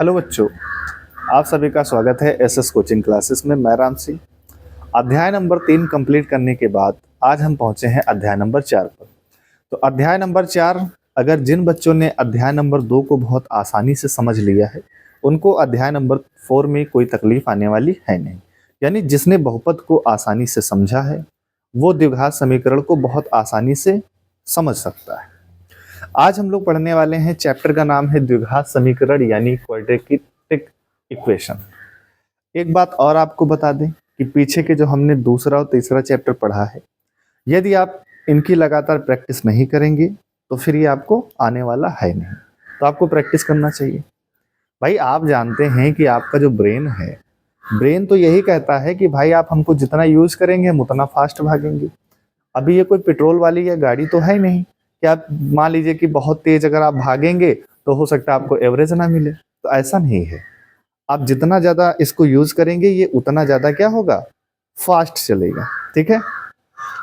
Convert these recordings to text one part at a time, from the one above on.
Hello बच्चों, आप सभी का स्वागत है एसएस कोचिंग क्लासेस में। मैं राम सिंह। अध्याय नंबर 3 कंप्लीट करने के बाद आज हम पहुंचे हैं अध्याय नंबर 4 पर। तो अध्याय नंबर 4, अगर जिन बच्चों ने अध्याय नंबर 2 को बहुत आसानी से समझ लिया है उनको अध्याय नंबर 4 में कोई तकलीफ आने वाली है नहीं। यानी जिसने बहुपद को आसानी से समझा है वो द्विघात समीकरण को बहुत आसानी से समझ सकता है। आज हम लोग पढ़ने वाले हैं, चैप्टर का नाम है द्विघात समीकरण यानी क्वाड्रेटिक इक्वेशन। एक बात और आपको बता दें कि पीछे के जो हमने दूसरा और तीसरा चैप्टर पढ़ा है, यदि आप इनकी लगातार प्रैक्टिस नहीं करेंगे तो फिर ये आपको आने वाला है नहीं। तो आपको प्रैक्टिस करना चाहिए। भाई आप जानते हैं कि आपका जो ब्रेन है, ब्रेन तो यही कहता है कि भाई आप हमको जितना यूज करेंगे हम उतना फास्ट भागेंगे। अभी ये कोई पेट्रोल वाली या गाड़ी तो है नहीं कि आप मान लीजिए कि बहुत तेज अगर आप भागेंगे तो हो सकता है आपको एवरेज ना मिले। तो ऐसा नहीं है, आप जितना ज़्यादा इसको यूज़ करेंगे ये उतना ज़्यादा क्या होगा, फास्ट चलेगा। ठीक है,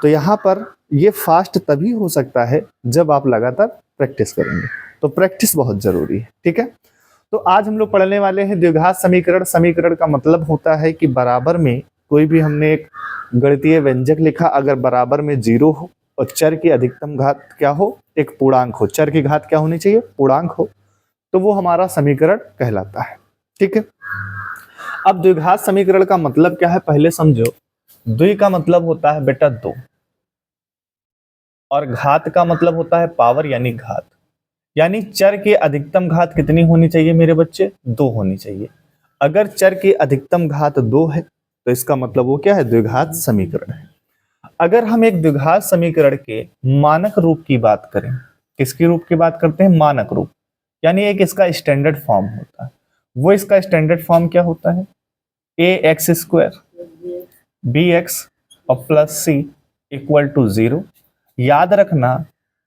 तो यहाँ पर ये फास्ट तभी हो सकता है जब आप लगातार प्रैक्टिस करेंगे। तो प्रैक्टिस बहुत ज़रूरी है। ठीक है, तो आज हम लोग पढ़ने वाले हैं द्विघात समीकरण। समीकरण का मतलब होता है कि बराबर में कोई भी हमने एक गणितीय व्यंजक लिखा, अगर बराबर में 0 हो और चर की अधिकतम घात क्या हो, एक पूर्णांक हो। चर की घात क्या होनी चाहिए, पूर्णांक हो, तो वो हमारा समीकरण कहलाता है। ठीक है, अब द्विघात समीकरण का मतलब क्या है पहले समझो। द्वि का मतलब होता है बेटा 2 और घात का मतलब होता है पावर यानी घात। यानी चर की अधिकतम घात कितनी होनी चाहिए मेरे बच्चे, 2 होनी चाहिए। अगर चर की अधिकतम घात 2 है तो इसका मतलब वो क्या है, द्विघात समीकरण है। अगर हम एक द्विघात समीकरण के मानक रूप की बात करें, किसके रूप की बात करते हैं, मानक रूप, यानी एक इसका स्टैंडर्ड फॉर्म होता है। वो इसका स्टैंडर्ड फॉर्म क्या होता है, ax² bx और प्लस c इक्वल टू 0। याद रखना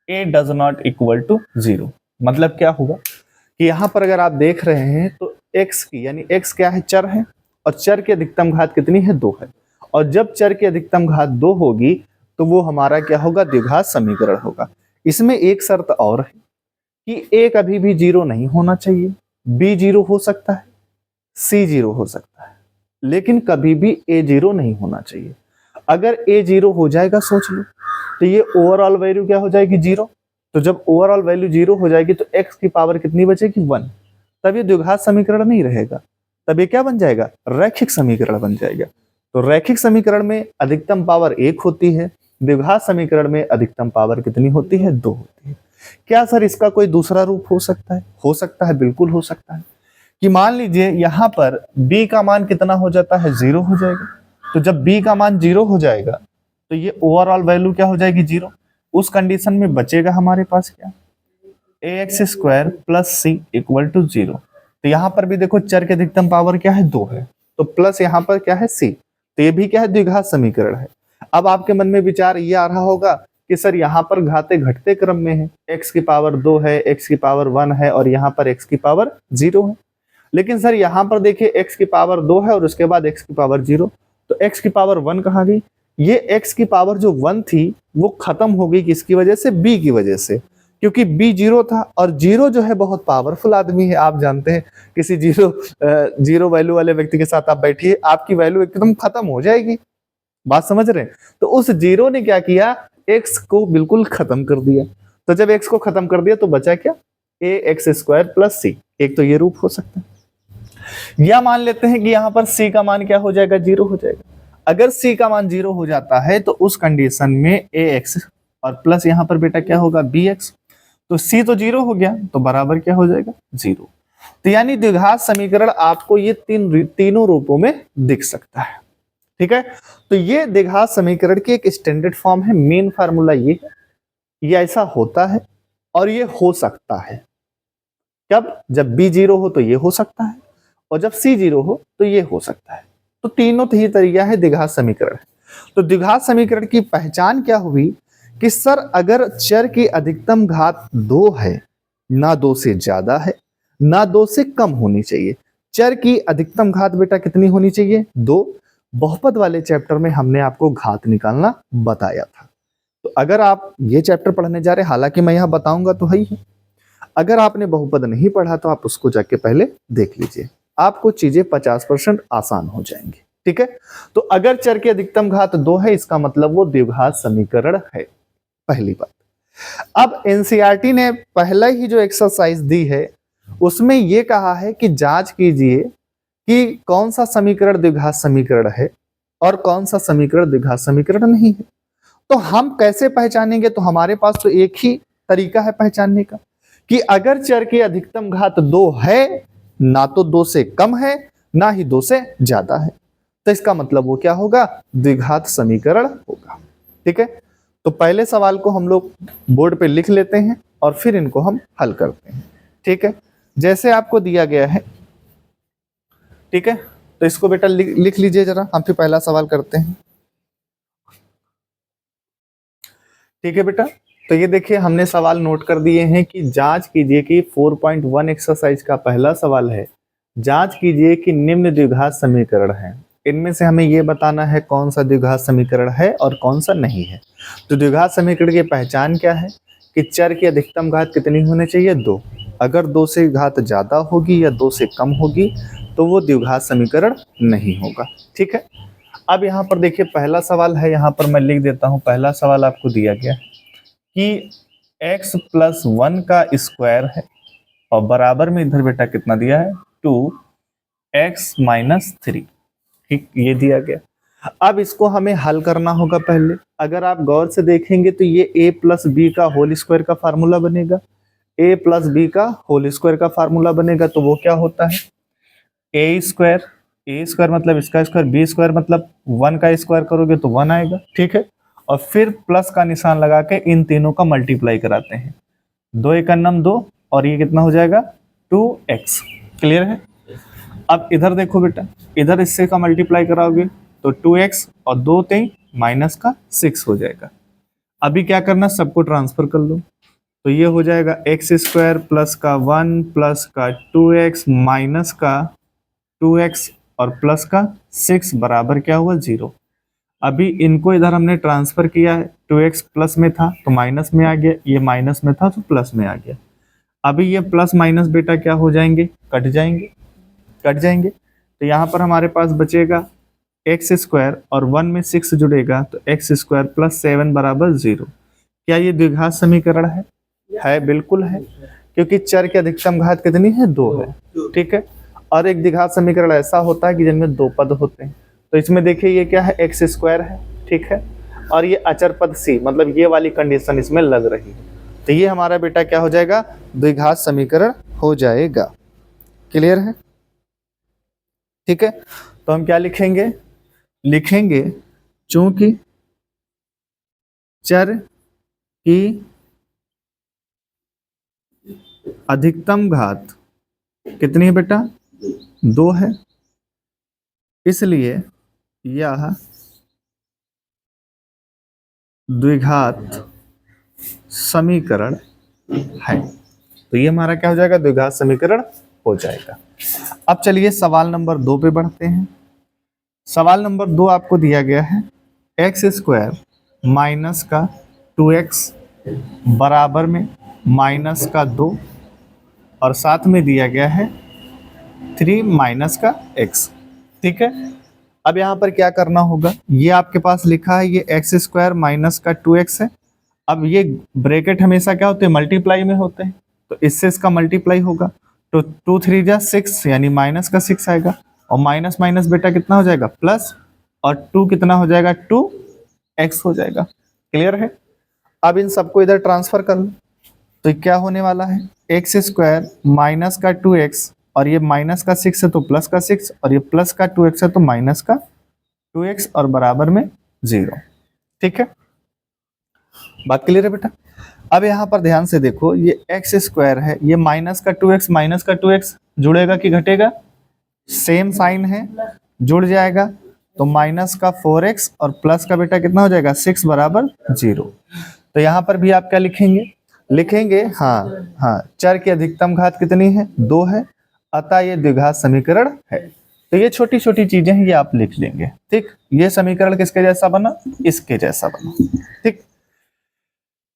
a does not equal to 0। मतलब क्या हुआ कि यहां पर अगर आप देख रहे हैं तो x की, यानी x क्या है, चर है, और चर की अधिकतम घात कितनी है, 2 है। और जब चर की अधिकतम घात 2 होगी तो वो हमारा क्या होगा, द्विघात समीकरण होगा। इसमें एक शर्त और है कि a कभी भी 0 नहीं होना चाहिए, b 0 हो सकता है, c 0 हो सकता है, लेकिन कभी भी a 0 नहीं होना चाहिए। अगर a 0 हो जाएगा, सोच लो, तो ये ओवरऑल वैल्यू क्या हो जाएगी, 0। तो जब ओवरऑल वैल्यू 0 हो जाएगी तो x की पावर कितनी बचेगी, 1। तब ये द्विघात समीकरण नहीं रहेगा, तब ये क्या बन जाएगा, रैखिक समीकरण बन जाएगा। तो रैखिक समीकरण में अधिकतम पावर 1 होती है, द्विघात समीकरण में अधिकतम पावर कितनी होती है, 2 होती है। क्या सर इसका कोई दूसरा रूप हो सकता है, हो सकता है, बिल्कुल हो सकता है। कि मान लीजिए यहां पर b का मान कितना हो जाता है, 0 हो जाएगा। तो जब b का मान 0 हो जाएगा तो ये ओवरऑल वैल्यू क्या हो जाएगी, 0। उस कंडीशन में बचेगा हमारे पास क्या, ax² plus c equal to 0। तो यहां पर भी देखो चर की अधिकतम पावर क्या है, 2 है, तो प्लस यहां पर क्या है, c। तो ये भी क्या है, द्विघात समीकरण है। अब आपके मन में विचार ये आ रहा होगा कि सर यहाँ पर घाते घटते क्रम में है, x की पावर 2 है, x की पावर 1 है और यहाँ पर x की पावर 0 है। लेकिन सर यहाँ पर देखिए x की पावर 2 है और उसके बाद x की पावर 0, तो x की पावर 1 कहाँ गई। ये x की पावर जो 1 थी वो खत्म हो गई, किसकी वजह से, b की वजह से, क्योंकि b 0 था और 0 जो है बहुत पावरफुल आदमी है। आप जानते हैं किसी जीरो वैल्यू वाले व्यक्ति के साथ आप बैठिए, आपकी वैल्यू एकदम खत्म हो जाएगी। बात समझ रहे हैं। तो उस 0 ने क्या किया, x को बिल्कुल खत्म कर दिया। तो जब x को खत्म कर दिया तो बचा क्या, ax² प्लस c। एक तो ये रूप हो सकता है। या मान लेते हैं कि यहाँ पर c का मान क्या हो जाएगा, 0 हो जाएगा। अगर c का मान 0 हो जाता है तो उस कंडीशन में ax और प्लस यहाँ पर बेटा क्या होगा, bx। तो c तो 0 हो गया तो बराबर क्या हो जाएगा, 0। तो यानी द्विघात समीकरण आपको ये तीनों रूपों में दिख सकता है। ठीक है, तो ये द्विघात समीकरण की एक स्टैंडर्ड फॉर्म है। मेन फार्मूला ये है, ये ऐसा होता है और ये हो सकता है। कब, जब b 0 हो तो ये हो सकता है और जब c 0 हो तो ये हो सकता है। तो तीनों ही तरीका है द्विघात समीकरण। तो द्विघात समीकरण की पहचान क्या हुई कि सर अगर चर की अधिकतम घात 2 है, ना 2 से ज्यादा है ना 2 से कम होनी चाहिए। चर की अधिकतम घात बेटा कितनी होनी चाहिए, 2। बहुपद वाले चैप्टर में हमने आपको घात निकालना बताया था। तो अगर आप ये चैप्टर पढ़ने जा रहे हैं, हालांकि मैं यहां बताऊंगा तो है ही है। अगर आपने बहुपद नहीं पढ़ा तो आप उसको जाके पहले देख लीजिए, आपको चीजें 50% आसान हो जाएंगी। ठीक है, तो अगर चर की अधिकतम घात 2 है इसका मतलब वो द्विघात समीकरण है, पहली बात। अब एनसीईआरटी ने पहला ही जो एक्सरसाइज दी है उसमें ये कहा है कि जांच कीजिए कि कौन सा समीकरण द्विघात समीकरण है और कौन सा समीकरण द्विघात समीकरण नहीं है। तो हम कैसे पहचानेंगे, तो हमारे पास तो एक ही तरीका है पहचानने का कि अगर चर की अधिकतम घात 2 है, ना तो 2 से कम है ना ही 2 से ज्यादा है, तो इसका मतलब वो क्या होगा, द्विघात समीकरण होगा। ठीक है, तो पहले सवाल को हम लोग बोर्ड पे लिख लेते हैं और फिर इनको हम हल करते हैं। ठीक है, जैसे आपको दिया गया है। ठीक है, तो इसको बेटा लिख लीजिए जरा, हम फिर पहला सवाल करते हैं। ठीक है बेटा, तो ये देखिए हमने सवाल नोट कर दिए हैं कि जांच कीजिए कि 4.1 एक्सरसाइज का पहला सवाल है, जांच कीजिए कि निम्न द्विघात समीकरण है, इनमें से हमें ये बताना है कौन सा द्विघात समीकरण है और कौन सा नहीं है। तो द्विघात समीकरण की पहचान क्या है कि चर की अधिकतम घात कितनी होनी चाहिए, 2। अगर 2 से घात ज्यादा होगी या 2 से कम होगी तो वो द्विघात समीकरण नहीं होगा। ठीक है, अब यहाँ पर देखिए पहला सवाल है, यहाँ पर मैं लिख देता हूँ। पहला सवाल आपको दिया गया कि x + 1 का स्क्वायर है और बराबर में इधर बेटा कितना दिया है, 2x - 3। ठीक, ये दिया गया। अब इसको हमें हल करना होगा पहले। अगर आप गौर से देखेंगे तो ये a + b का होल स्क्वायर का फार्मूला बनेगा, a + b का होल स्क्वायर का फार्मूला बनेगा। तो वो क्या होता है, a स्क्वायर मतलब इसका स्क्वायर, b स्क्वायर मतलब 1 का स्क्वायर करोगे तो 1 आएगा। ठीक है, और फिर प्लस का निशान लगा के इन तीनों का मल्टीप्लाई कराते हैं, 2 × 2 और ये कितना हो जाएगा, 2x। क्लियर है। अब इधर देखो बेटा, इधर इससे का मल्टीप्लाई कराओगे तो 2x और 2 -6 हो जाएगा। अभी क्या करना, सबको ट्रांसफर कर लो, तो ये हो जाएगा x² प्लस का 1 प्लस का 2x माइनस का 2x और प्लस का 6 बराबर क्या हुआ, 0। अभी इनको इधर हमने ट्रांसफर किया है, 2x प्लस में था तो माइनस में आ गया, ये माइनस में था तो प्लस में आ गया। अभी ये प्लस माइनस बेटा क्या हो जाएंगे, कट जाएंगे। तो यहाँ पर हमारे पास बचेगा x² और 1 में 6 जुड़ेगा तो x² + 7 = 0। क्या ये द्विघात समीकरण है? बिल्कुल है, क्योंकि चर की अधिकतम घात कितनी है, 2 है। ठीक है, और एक द्विघात समीकरण ऐसा होता है कि जिनमें 2 पद होते हैं। तो इसमें देखिए ये क्या है, x² है। ठीक है, और ये अचर पद c, मतलब ये वाली कंडीशन इसमें लग रही है। तो ये हमारा बेटा क्या हो जाएगा, द्विघात समीकरण हो जाएगा। क्लियर है। ठीक है, तो हम क्या लिखेंगे चूंकि चर की अधिकतम घात कितनी है बेटा, 2 है, इसलिए यह द्विघात समीकरण है। तो ये हमारा क्या हो जाएगा, द्विघात समीकरण हो जाएगा। अब चलिए सवाल नंबर 2 पे बढ़ते हैं। सवाल नंबर 2 आपको दिया गया है x² माइनस का 2x बराबर में माइनस का 2 और साथ में दिया गया है 3 माइनस का x। ठीक है, अब यहाँ पर क्या करना होगा, ये आपके पास लिखा है ये x² माइनस का 2x है। अब ये ब्रैकेट हमेशा क्या होते हैं, मल्टीप्लाई में होते हैं, तो इससे इसका मल्टीप्लाई होगा तो 2 × 3 = 6 यानी माइनस का 6 आएगा, और माइनस माइनस बेटा कितना हो जाएगा, प्लस, और 2 कितना हो जाएगा, 2x हो जाएगा। क्लियर है। अब इन सबको इधर ट्रांसफर कर लो तो क्या होने वाला है, x² माइनस का 2x और ये माइनस का 6 है तो प्लस का 6 और ये प्लस का 2x है तो माइनस का 2x और बराबर में 0। ठीक है, बात क्लियर है बेटा। अब यहाँ पर ध्यान से देखो, ये x² है, ये माइनस का 2x जुड़ेगा कि घटेगा, सेम साइन है, जुड़ जाएगा तो माइनस का 4x और प्लस का बेटा कितना हो जाएगा, 6 बराबर 0। तो यहाँ पर भी आप क्या लिखेंगे हाँ, चर की अधिकतम घात कितनी है, 2 है, अतः ये द्विघात समीकरण है। तो ये छोटी छोटी चीजें हैं, ये आप लिख लेंगे। ठीक, ये समीकरण किसके जैसा बना, इसके जैसा बना। ठीक,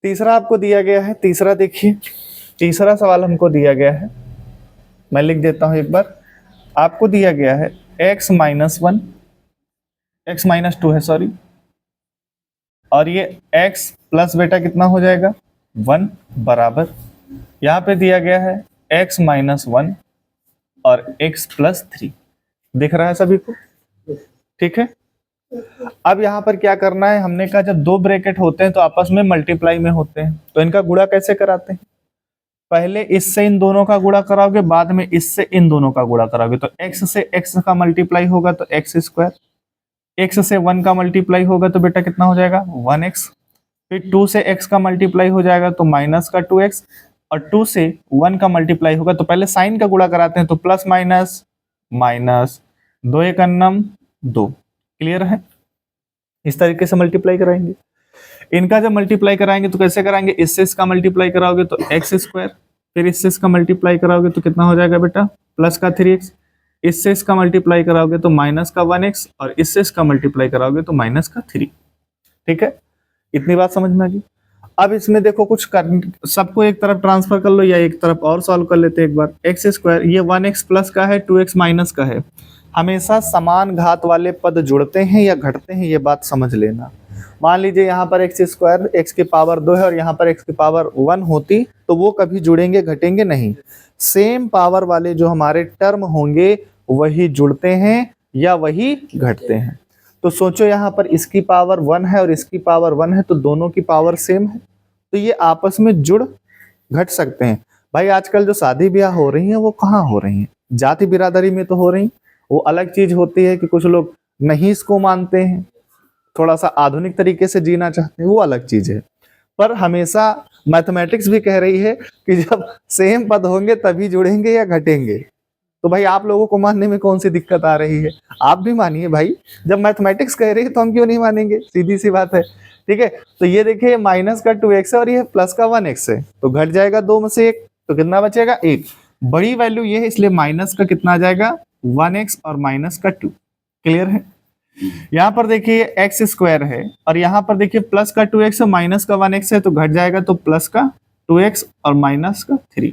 तीसरा आपको दिया गया है, तीसरा देखिए तीसरा सवाल हमको दिया गया है, मैं लिख देता हूं एक बार। आपको दिया गया है x माइनस 1, x माइनस 2 है सॉरी, और ये x प्लस बेटा कितना हो जाएगा 1 बराबर, यहाँ पे दिया गया है x माइनस 1 और x प्लस 3। दिख रहा है सभी को? ठीक है। अब यहाँ पर क्या करना है, हमने कहा जब दो ब्रैकेट होते हैं तो आपस में मल्टीप्लाई में होते हैं, तो इनका गुणा कैसे कराते हैं? पहले इससे इन दोनों का गुणा कराओगे, बाद में इससे इन दोनों का गुणा कराओगे, तो x से x का मल्टीप्लाई होगा तो x स्क्वायर, x से 1 का मल्टीप्लाई होगा तो बेटा कितना हो जाएगा 1x, फिर 2 से x का मल्टीप्लाई हो जाएगा तो माइनस का 2x, और 2 से 1 का मल्टीप्लाई होगा तो पहले साइन का गुणा कराते हैं, तो प्लस माइनस माइनस, 2 एक अन्नम 2। क्लियर है? इस तरीके से मल्टीप्लाई कराएंगे। इनका जब मल्टीप्लाई कराएंगे तो कैसे कराएंगे, इससे इसका मल्टीप्लाई कराओगे तो एक्स स्क्वायर, फिर इससे इसका मल्टीप्लाई कराओगे तो कितना हो जाएगा बेटा प्लस का 3x, इससे इसका मल्टीप्लाई कराओगे तो माइनस का 1x, और इससे इसका मल्टीप्लाई कराओगे तो माइनस का 3। ठीक है, इतनी बात समझ में आ गई। अब इसमें देखो कुछ कर, सबको एक तरफ ट्रांसफर कर लो या एक तरफ और सॉल्व कर लेते हैं एक बार। एक्स स्क्वायर, ये 1x प्लस का है, 2x माइनस का है। हमेशा समान घात वाले पद जुड़ते हैं या घटते हैं, ये बात समझ लेना। मान लीजिए यहाँ पर एक्स स्क्वायर x की पावर 2 है और यहाँ पर x की पावर 1 होती तो वो कभी जुड़ेंगे घटेंगे नहीं। सेम पावर वाले जो हमारे टर्म होंगे वही जुड़ते हैं या वही घटते हैं। तो सोचो यहाँ पर इसकी पावर 1 है और इसकी पावर 1 है, तो दोनों की पावर सेम है, तो ये आपस में जुड़ घट सकते हैं। भाई आजकल जो शादी ब्याह हो रही है वो कहाँ हो रही है, जाति बिरादरी में तो हो रही। वो अलग चीज होती है कि कुछ लोग नहीं इसको मानते हैं, थोड़ा सा आधुनिक तरीके से जीना चाहते हैं, वो अलग चीज है। पर हमेशा मैथमेटिक्स भी कह रही है कि जब सेम पद होंगे तभी जुड़ेंगे या घटेंगे। तो भाई आप लोगों को मानने में कौन सी दिक्कत आ रही है? आप भी मानिए भाई, जब मैथमेटिक्स कह रही है तो हम क्यों नहीं मानेंगे, सीधी सी बात है। ठीक है, तो ये देखिए माइनस का 2x है और ये प्लस का 1x है, तो घट जाएगा 2 में से 1, तो कितना बचेगा 1। बड़ी वैल्यू ये है इसलिए माइनस का कितना आ जाएगा 1x और माइनस का 2। क्लियर है? यहाँ पर देखिए एक्स स्क्वायर है और यहाँ पर देखिए प्लस का 2x और माइनस का 1x है, तो घट जाएगा तो प्लस का 2x और माइनस का 3।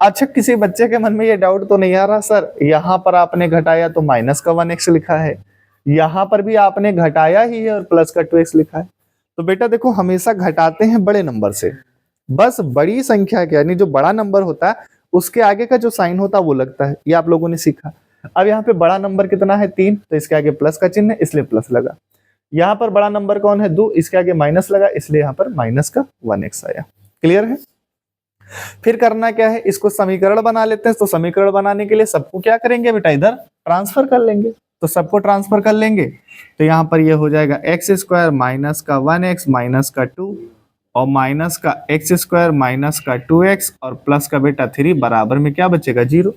अच्छा, किसी बच्चे के मन में ये डाउट तो नहीं आ रहा सर यहाँ पर आपने घटाया तो माइनस का 1x लिखा है, यहाँ पर भी आपने घटाया ही है और प्लस का 2x लिखा है। तो बेटा देखो हमेशा घटाते हैं बड़े नंबर से, बस बड़ी संख्या के यानी जो बड़ा नंबर होता है उसके आगे का जो साइन होता है वो लगता है, ये आप लोगों ने सीखा। अब यहाँ पे बड़ा नंबर कितना है 3, तो इसके आगे प्लस का चिन्ह है इसलिए प्लस लगा। यहाँ पर बड़ा नंबर कौन है 2, इसके आगे माइनस लगा इसलिए यहाँ पर माइनस का 1x आया। क्लियर है? फिर करना क्या है, इसको समीकरण बना लेते हैं। तो समीकरण बनाने के लिए सबको क्या करेंगे बेटा इधर ट्रांसफर कर लेंगे, तो सबको ट्रांसफर कर लेंगे तो यहाँ पर ये हो जाएगा एक्स स्क्वायर माइनस का 1x माइनस का 2 और माइनस का एक्स स्क्वायर माइनस का 2x और प्लस का बेटा 3 बराबर में क्या बचेगा 0।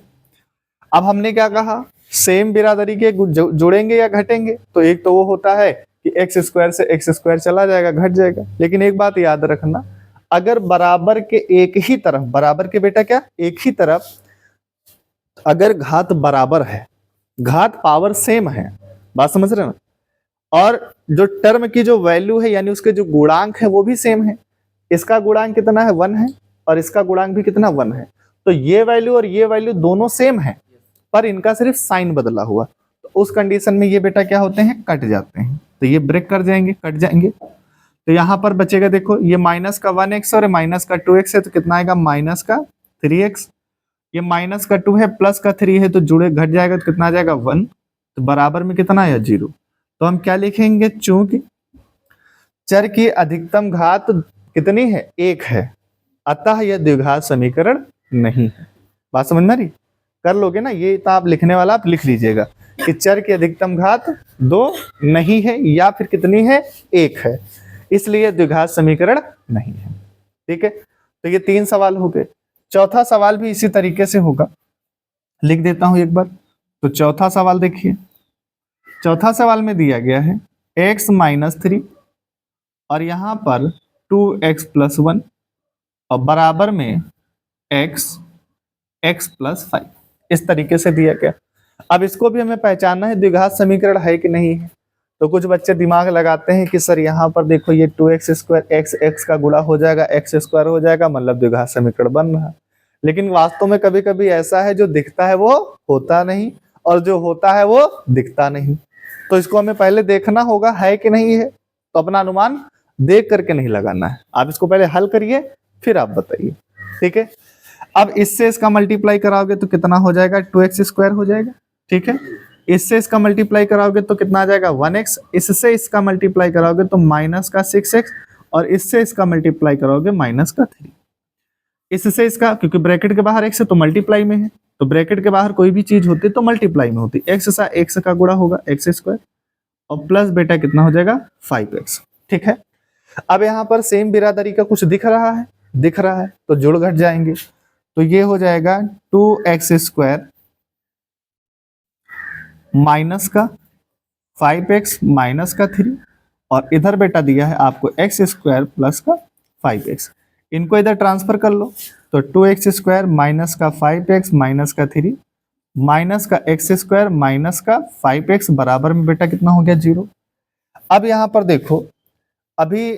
अब हमने क्या कहा, सेम बिरादरी के जुड़ेंगे या घटेंगे, तो एक तो वो होता है कि एक्स स्क्वायर से एक्स स्क्वायर चला जाएगा घट जाएगा। लेकिन एक बात याद रखना, अगर बराबर के एक ही तरफ, बराबर के बेटा क्या एक ही तरफ अगर घात बराबर है, घात पावर सेम है, बात समझ रहे ना, और जो टर्म की जो वैल्यू है यानी उसके जो गुणांक है वो भी सेम है, इसका गुणांक कितना है 1 है और इसका गुणांक भी कितना 1 है, तो ये वैल्यू और ये वैल्यू दोनों सेम है पर इनका सिर्फ साइन बदला हुआ, तो उस कंडीशन में ये बेटा क्या होते हैं कट जाते हैं, तो ये ब्रेक कर जाएंगे कट जाएंगे। तो यहाँ पर बचेगा देखो ये माइनस का 1x और माइनस का 2x है, तो कितना आएगा माइनस का 3x, ये माइनस का 2 है प्लस का 3 है तो जुड़े घट जाएगा तो कितना आ जाएगा 1, तो बराबर में कितना आया 0। तो हम क्या लिखेंगे, चूंकि चर की अधिकतम घात कितनी है 1 है अतः यह द्विघात समीकरण नहीं है। बात समझ में आ रही? कर लोगे ना ये, तो आप लिखने वाला आप लिख लीजिएगा कि चर की अधिकतम घात 2 नहीं है या फिर कितनी है 1 है, इसलिए द्विघात समीकरण नहीं है। ठीक है, तो ये 3 सवाल हो गए। चौथा सवाल भी इसी तरीके से होगा, लिख देता हूं एक बार। तो चौथा सवाल देखिए, चौथा सवाल में दिया गया है x माइनस 3 और यहां पर 2x प्लस 1 और बराबर में x प्लस 5, इस तरीके से दिया गया। अब इसको भी हमें पहचानना है द्विघात समीकरण है कि नहीं है। तो कुछ बच्चे दिमाग लगाते हैं कि सर यहाँ पर देखो ये 2x² x x का गुणा हो जाएगा, x² हो जाएगा, मतलब द्विघात समीकरण बन रहा। लेकिन वास्तव में कभी कभी ऐसा है जो दिखता है वो होता नहीं, और जो होता है वो दिखता नहीं। तो इसको हमें पहले देखना होगा है कि नहीं है, तो अपना अनुमान देख करके नहीं लगाना है। आप इसको पहले हल करिए फिर आप बताइए, ठीक है। अब इससे इसका मल्टीप्लाई कराओगे तो कितना हो जाएगा, 2x² हो जाएगा, ठीक है। इससे इसका मल्टीप्लाई कराओगे तो कितना आ जाएगा, 1x। इससे इसका मल्टीप्लाई कराओगे तो माइनस का 6x, और इससे इसका मल्टीप्लाई कराओगे माइनस का 3। इससे इसका, क्योंकि ब्रैकेट के बाहर x है तो मल्टीप्लाई में है, तो ब्रैकेट के बाहर कोई भी चीज होती है तो मल्टीप्लाई में होती है। x का गुणा होगा x², और प्लस बेटा कितना हो जाएगा 5x, ठीक है। अब यहाँ पर सेम बिरादरी का कुछ दिख रहा है, तो जुड़ घट जाएंगे, तो ये हो जाएगा 2x² माइनस का 5x माइनस का 3, और इधर बेटा दिया है आपको x² प्लस का 5x। इनको इधर ट्रांसफर कर लो, तो 2x² माइनस का 5x माइनस का 3 माइनस का x² माइनस का 5x बराबर में बेटा कितना हो गया 0। अब यहाँ पर देखो, अभी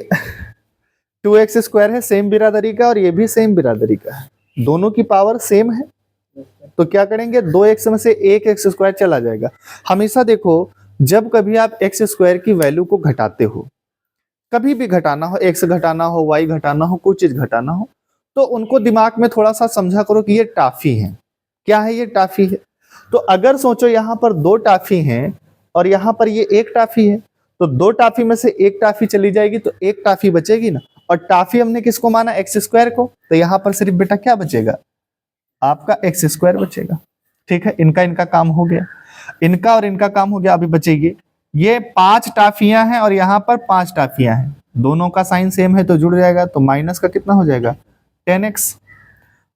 2x² है सेम बिरादरी का, और ये भी सेम बिरादरी का है, दोनों की पावर सेम है, तो क्या करेंगे 2x में से एक x² चला जाएगा। हमेशा देखो जब कभी आप x² की वैल्यू को घटाते हो, कभी भी घटाना हो, x घटाना हो, y घटाना हो, कोई चीज घटाना हो, तो उनको दिमाग में थोड़ा सा समझा करो कि ये टाफी है। क्या है ये, टाफी है। तो अगर सोचो यहाँ पर 2 टाफी हैं और यहाँ पर ये 1 टाफी है, तो 2 टाफी में से 1 टाफी चली जाएगी तो 1 टाफी बचेगी ना, और टाफी हमने किसको माना, x² को, तो यहाँ पर सिर्फ बेटा क्या बचेगा, आपका x² बचेगा, ठीक है। इनका काम हो गया, इनका और इनका काम हो गया। अभी बचेगी ये 5 टाफियां हैं और यहाँ पर 5 टाफियां हैं, दोनों का साइन सेम है तो जुड़ जाएगा, तो माइनस का कितना हो जाएगा 10x,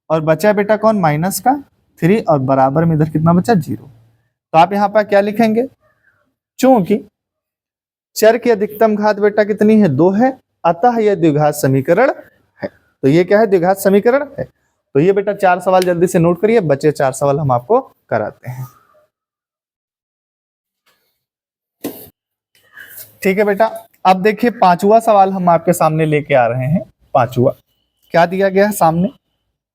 और बचा बेटा कौन, माइनस का 3, और बराबर में इधर कितना बचा 0। तो आप यहाँ पर क्या लिखेंगे, चूंकि चर की अधिकतम घात बेटा कितनी है, 2 है, अतः यह द्विघात समीकरण है। तो ये क्या है, द्विघात समीकरण है। तो ये बेटा 4 सवाल जल्दी से नोट करिए, बचे 4 सवाल हम आपको कराते हैं, ठीक है बेटा। अब देखिए 5वां सवाल हम आपके सामने लेके आ रहे हैं। 5वां क्या दिया गया है, सामने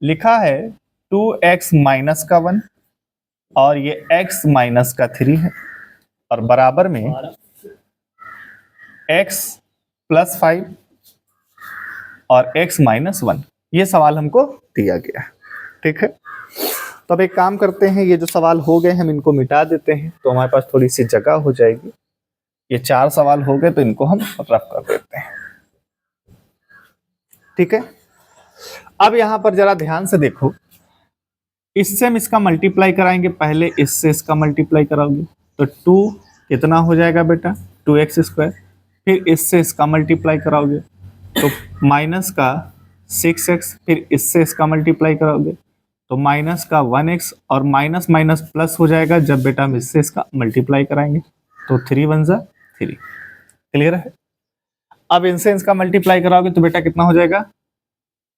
लिखा है 2x माइनस का 1 और ये x माइनस का 3 है, और बराबर में x प्लस 5 और x माइनस 1। ये सवाल हमको दिया गया है, ठीक है। तो अब एक काम करते हैं, ये जो सवाल हो गए हम इनको मिटा देते हैं, तो हमारे पास थोड़ी सी जगह हो जाएगी। ये 4 सवाल हो गए तो इनको हम रफ कर देते हैं, ठीक है। अब यहां पर जरा ध्यान से देखो, इससे हम इसका मल्टीप्लाई कराएंगे, पहले इससे इसका मल्टीप्लाई कराओगे तो 2 कितना हो जाएगा बेटा 2x², फिर इससे इसका मल्टीप्लाई कराओगे तो माइनस का 6x, फिर इससे इसका मल्टीप्लाई कराओगे तो माइनस का 1x, और माइनस माइनस प्लस हो जाएगा जब बेटा हम इससे इसका मल्टीप्लाई कराएंगे, तो 3 1 जा 3। क्लियर है। अब इनसे इसका मल्टीप्लाई कराओगे तो बेटा कितना हो जाएगा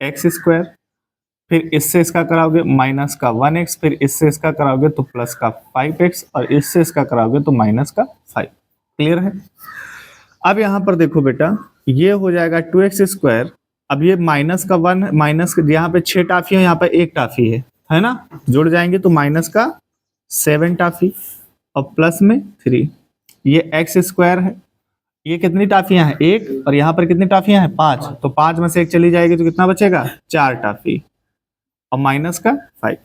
x², फिर इससे इसका कराओगे माइनस का 1x, फिर इससे इसका कराओगे तो प्लस का 5x, और इससे इसका कराओगे तो माइनस का 5। क्लियर है। अब यहां पर देखो बेटा, ये हो जाएगा 2x²। अब ये माइनस का 1, माइनस यहाँ पे 6 टाफी है, यहाँ पे 1 टाफी है ना, जुड़ जाएंगे तो माइनस का 7 टाफी और प्लस में 3। ये x² है, ये कितनी टाफियां हैं 1, और यहाँ पर कितनी टाफियां हैं 5, तो 5 में से 1 चली जाएगी तो कितना बचेगा 4 टाफी और माइनस का 5।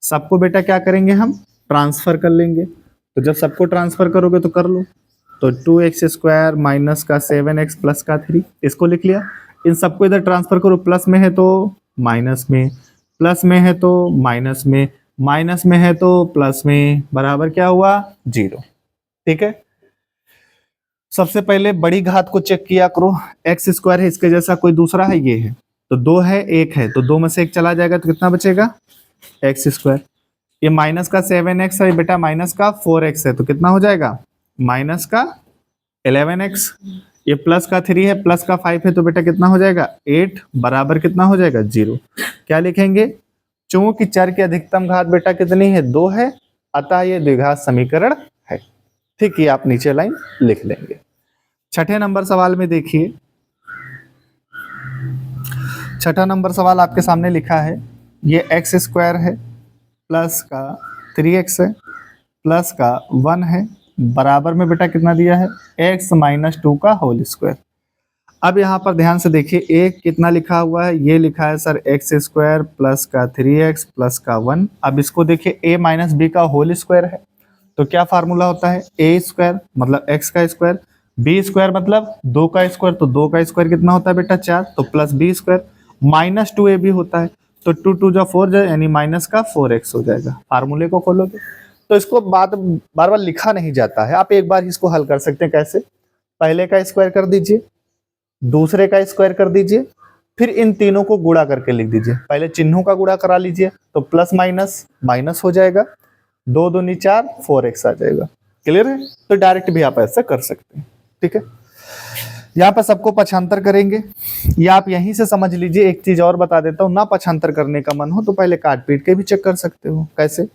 सबको बेटा क्या करेंगे, हम ट्रांसफर कर लेंगे। तो जब सबको ट्रांसफर करोगे तो कर लो, तो 2x² माइनस का 7x प्लस का 3, इसको लिख लिया। इन सबको इधर ट्रांसफर करो, प्लस में है तो माइनस में, प्लस में है तो माइनस में, माइनस में है तो प्लस में, बराबर क्या हुआ 0। ठीक है। सबसे पहले बड़ी घात को चेक किया करो, x² है, इसके जैसा कोई दूसरा है, ये है, तो 2 है 1 है, तो 2 में से 1 चला जाएगा तो कितना बचेगा x²। ये माइनस का 7x है बेटा, माइनस का 4x है, तो कितना हो जाएगा माइनस का 11x। ये प्लस का 3 है, प्लस का 5 है, तो बेटा कितना हो जाएगा 8, बराबर कितना हो जाएगा 0। क्या लिखेंगे, चूंकि चर की अधिकतम घात बेटा कितनी है 2 है, अतः ये द्विघात समीकरण है। ठीक, ये आप नीचे लाइन लिख लेंगे। छठे नंबर सवाल में देखिए, छठा नंबर सवाल आपके सामने लिखा है, ये एक्स स्क्वायर है प्लस का 3x है प्लस का 1 है, बराबर में बेटा कितना दिया है, x माइनस 2 का होल स्क्वायर। अब यहाँ पर ध्यान से देखिए, एक कितना लिखा हुआ है, ये लिखा है सर एक्स स्क्वायर प्लस का 3x प्लस का 1। अब इसको देखिए a माइनस बी का होल स्क्वायर है, तो क्या फार्मूला होता है, a स्क्वायर मतलब x का स्क्वायर, b स्क्वायर मतलब 2 का स्क्वायर, तो 2 का स्क्वायर कितना होता है बेटा 4, तो plus b square minus 2ab होता है, तो 2 2 जा 4 जाए यानी माइनस का 4x हो जाएगा। फार्मूले को खोलोगे तो इसको बार बार लिखा नहीं जाता है, आप एक बार इसको हल कर सकते हैं। कैसे, पहले का स्क्वायर कर दीजिए, दूसरे का स्क्वायर कर दीजिए, फिर इन तीनों को गुणा करके लिख दीजिए। पहले चिन्हों का गुणा करा लीजिए, तो प्लस माइनस माइनस हो जाएगा, 2 दूनी 4 4x आ जाएगा। क्लियर है, तो डायरेक्ट भी आप ऐसा कर सकते हैं। ठीक है, यहाँ पर सबको पक्षांतर करेंगे, या आप यहीं से समझ लीजिए। एक चीज और बता देता हूँ, ना पक्षांतर करने का मन हो तो पहले काट पीट के भी चेक कर सकते हो। कैसे,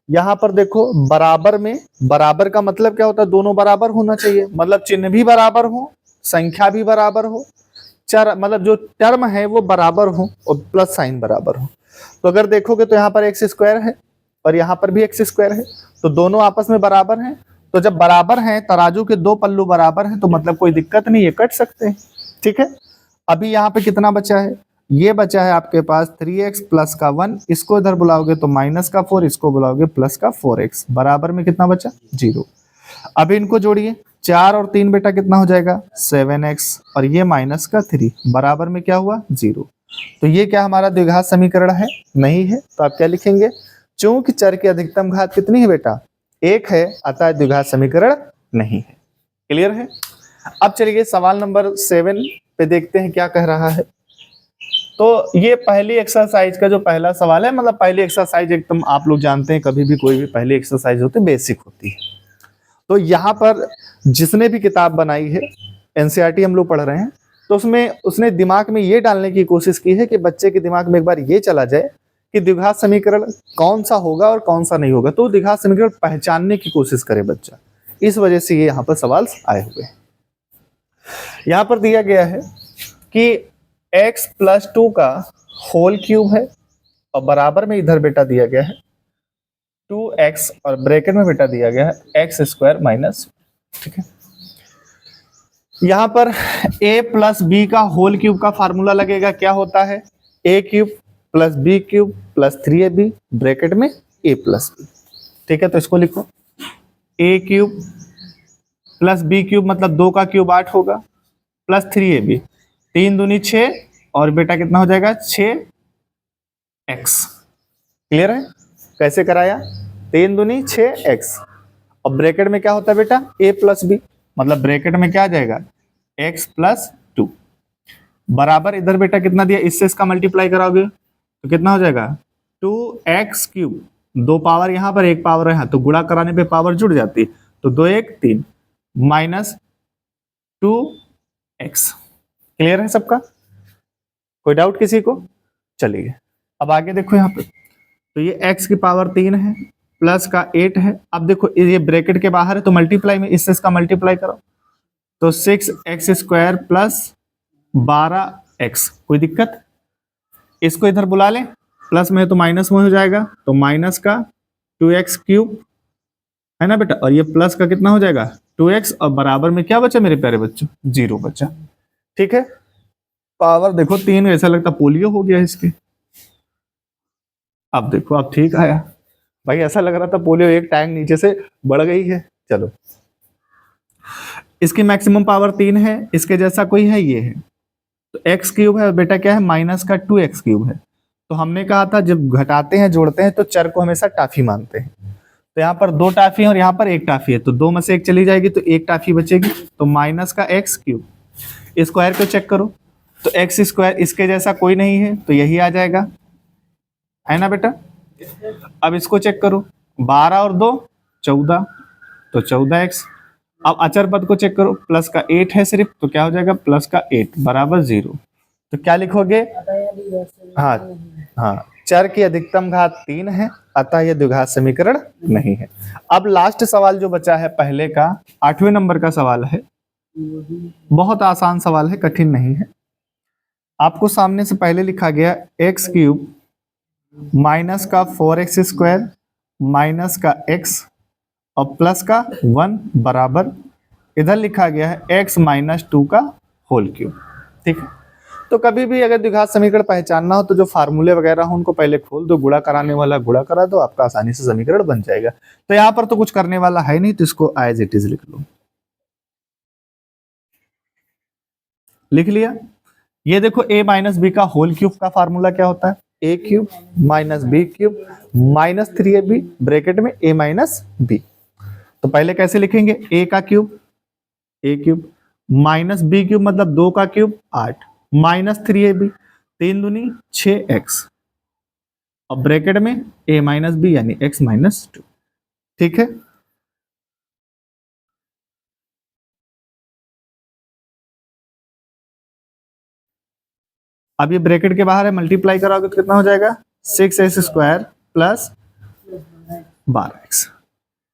यहाँ पर देखो बराबर में, बराबर का मतलब क्या होता है, दोनों बराबर होना चाहिए, मतलब चिन्ह भी बराबर हो, संख्या भी बराबर हो, चर मतलब जो टर्म है वो बराबर हो और प्लस साइन बराबर हो। तो अगर देखोगे तो यहाँ पर एक्स स्क्वायर है और यहाँ पर भी एक्स स्क्वायर है, तो दोनों आपस में बराबर हैं। तो जब बराबर हैं, तराजू के दो पल्लू बराबर हैं, तो मतलब कोई दिक्कत नहीं है, कट सकते हैं। ठीक है, अभी यहाँ पे कितना बचा है, ये बचा है आपके पास 3x प्लस का 1, इसको इधर बुलाओगे तो माइनस का 4, इसको बुलाओगे प्लस का 4x, बराबर में कितना बचा 0। अब इनको जोड़िए, 4 और 3 बेटा कितना हो जाएगा 7x, और ये माइनस का 3, बराबर में क्या हुआ 0। तो ये क्या हमारा द्विघात समीकरण है, नहीं है। तो आप क्या लिखेंगे, चूंकि चर की अधिकतम घात कितनी है बेटा 1 है, अतः द्विघात समीकरण नहीं है। क्लियर है। अब चलिए सवाल नंबर 7 पे देखते हैं क्या कह रहा है। तो ये पहली एक्सरसाइज का जो पहला सवाल है, मतलब पहली एक्सरसाइज एकदम आप लोग जानते हैं, कभी भी कोई भी पहली एक्सरसाइज होती है बेसिक होती है। तो यहाँ पर जिसने भी किताब बनाई है, एनसीईआरटी हम लोग पढ़ रहे हैं, तो उसमें उसने दिमाग में ये डालने की कोशिश की है कि बच्चे के दिमाग में एक बार ये चला जाए कि द्विघात समीकरण कौन सा होगा और कौन सा नहीं होगा, तो द्विघात समीकरण पहचानने की कोशिश करे बच्चा। इस वजह से ये यहाँ पर सवाल आए हुए हैं। यहाँ पर दिया गया है कि x प्लस 2 का होल क्यूब है और बराबर में इधर बेटा दिया गया है 2x और ब्रैकेट में बेटा दिया गया है एक्स स्क्वायर माइनस। ठीक है, यहाँ पर a प्लस बी का होल क्यूब का फार्मूला लगेगा, क्या होता है a cube plus B cube plus 3ab bracket में a प्लस बी। ठीक है, तो इसको लिखो a cube plus B cube मतलब 2 का क्यूब 8 होगा, प्लस 3ab, 3 दूनी 6 और बेटा कितना हो जाएगा 6x। क्लियर है, कैसे कराया, 3 दूनी 6x और ब्रैकेट में क्या होता है बेटा a प्लस बी, मतलब ब्रैकेट में क्या आ जाएगा x प्लस 2, बराबर इधर बेटा कितना दिया, इससे इसका मल्टीप्लाई कराओगे तो कितना हो जाएगा 2x क्यूब, 2 पावर यहाँ पर 1 पावर यहाँ, तो गुणा कराने पे पावर जुड़ जाती है, तो 2 1 3 माइनस 2x। क्लियर है सबका, कोई डाउट किसी को। चलिए अब आगे देखो यहाँ पे, तो ये x की पावर 3 है प्लस का 8 है। अब देखो ये ब्रैकेट के बाहर है तो मल्टीप्लाई में इससे इसका मल्टीप्लाई करो, तो 6x स्क्वायर प्लस 12x, कोई दिक्कत। इसको इधर बुला लें, प्लस में है तो माइनस में हो जाएगा, तो माइनस का 2x क्यूब है ना बेटा, और ये प्लस का कितना हो जाएगा 2x, और बराबर में क्या बचा मेरे प्यारे बच्चों 0 बचा। ठीक है, पावर देखो 3, ऐसा लगता पोलियो हो गया इसके। अब देखो अब ठीक आया भाई, ऐसा लग रहा था पोलियो एक टैंक नीचे से बढ़ गई है। चलो, इसकी मैक्सिमम पावर 3 है, इसके जैसा कोई है ये है, तो x क्यूब है बेटा क्या है माइनस का 2x क्यूब है। तो हमने कहा था जब घटाते हैं जोड़ते हैं तो चर को हमेशा टाफी मानते हैं, तो यहाँ पर 2 टाफी है और यहाँ पर 1 टाफी है, तो 2 में से 1 चली जाएगी तो 1 टाफी बचेगी, तो माइनस का x क्यूब। स्क्वायर को चेक करो तो x स्क्वायर इसके जैसा कोई नहीं है, तो यही आ जाएगा, है ना बेटा। अब इसको चेक करो, 12 और 2 14, तो 14x। अब अचर पद को चेक करो, प्लस का 8 है सिर्फ, तो क्या हो जाएगा प्लस का 8 बराबर 0। तो क्या लिखोगे, हाँ हाँ चर की अधिकतम घात 3 है, अतः यह द्विघात समीकरण नहीं है। अब लास्ट सवाल जो बचा है पहले का, 8वें नंबर का सवाल है, बहुत आसान सवाल है, कठिन नहीं है। आपको सामने से पहले लिखा गया एक्स क्यूब माइनस का 4x स्क्वायर माइनस का x और प्लस का 1 बराबर, इधर लिखा गया है x माइनस 2 का होल क्यूब। ठीक है, तो कभी भी अगर द्विघात समीकरण पहचानना हो तो जो फार्मूले वगैरह हो उनको पहले खोल दो, गुणा कराने वाला गुणा करा दो, आपका आसानी से समीकरण बन जाएगा। तो यहाँ पर तो कुछ करने वाला है नहीं, तो इसको एज इट इज लिख लो। लिख लिया। ये देखो a माइनस बी का होल क्यूब का फार्मूला क्या होता है, a cube minus B cube minus 3ab bracket में a माइनस बी। तो पहले कैसे लिखेंगे, a का cube a cube minus B cube मतलब 2 का क्यूब 8 माइनस 3ab 3 दूनी 6x और ब्रैकेट में a माइनस बी यानी x माइनस 2। ठीक है, अब ये ब्रैकेट के बाहर है, मल्टीप्लाई कराओगे तो कितना हो जाएगा 6x स्क्वायर प्लस 12x।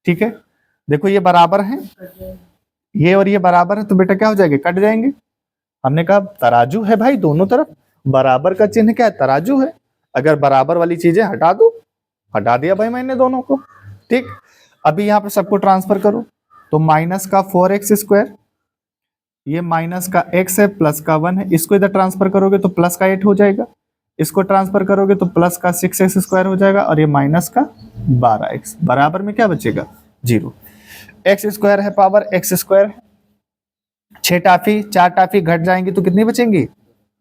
ठीक है, देखो ये बराबर है, ये और ये बराबर है, तो बेटा क्या हो जाएंगे, कट जाएंगे। हमने कहा तराजू है भाई, दोनों तरफ बराबर का चिन्ह क्या है, तराजू है। अगर बराबर वाली चीजें हटा दो, हटा दिया भाई मैंने दोनों को। ठीक, अभी यहाँ पे सबको ट्रांसफर करो, तो माइनस का 4x स्क्वायर, ये माइनस का x है, प्लस का 1 है, इसको इधर ट्रांसफर करोगे तो प्लस का 8 हो जाएगा, इसको ट्रांसफर करोगे तो प्लस का 6x स्क्वायर हो जाएगा, और ये माइनस का 12x, बराबर में क्या बचेगा 0। x स्क्वायर है power x square, 6 toffee 4 toffee घट जाएंगी तो कितनी बचेंगी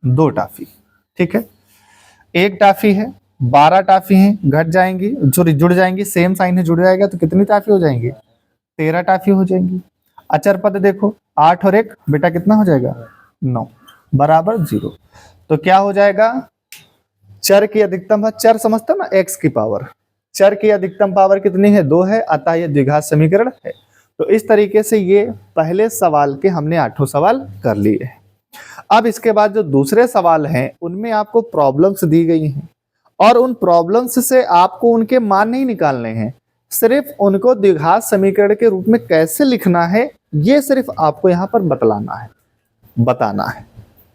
2 टाफी। ठीक है, 1 टाफी है, 12 टाफी है, घट जाएंगी, जो जुड़ जाएंगी, सेम साइन है, जुड़ जाएगा तो कितनी टाफी हो जाएंगी 13 टाफी हो जाएंगी। अचर पद देखो 8 और 1 बेटा कितना हो जाएगा 9 बराबर 0। तो क्या हो जाएगा, चर की अधिकतम है, चर समझते हो ना x की पावर, चर की अधिकतम पावर कितनी है 2 है, अतः यह द्विघात समीकरण है। तो इस तरीके से ये पहले सवाल के हमने 8 सवाल कर लिए हैं। अब इसके बाद जो दूसरे सवाल हैं उनमें आपको प्रॉब्लम्स दी गई हैं, और उन प्रॉब्लम्स से आपको उनके मान नहीं निकालने हैं, सिर्फ उनको द्विघात समीकरण के रूप में कैसे लिखना है ये सिर्फ आपको यहाँ पर बताना है।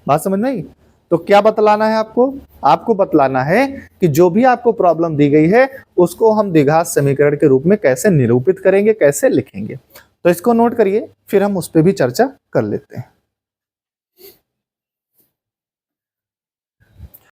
बात समझ में आई? तो क्या बतलाना है आपको? आपको बतलाना है कि जो भी आपको प्रॉब्लम दी गई है उसको हम द्विघात समीकरण के रूप में कैसे निरूपित करेंगे, कैसे लिखेंगे। तो इसको नोट करिए, फिर हम उस पर भी चर्चा कर लेते हैं।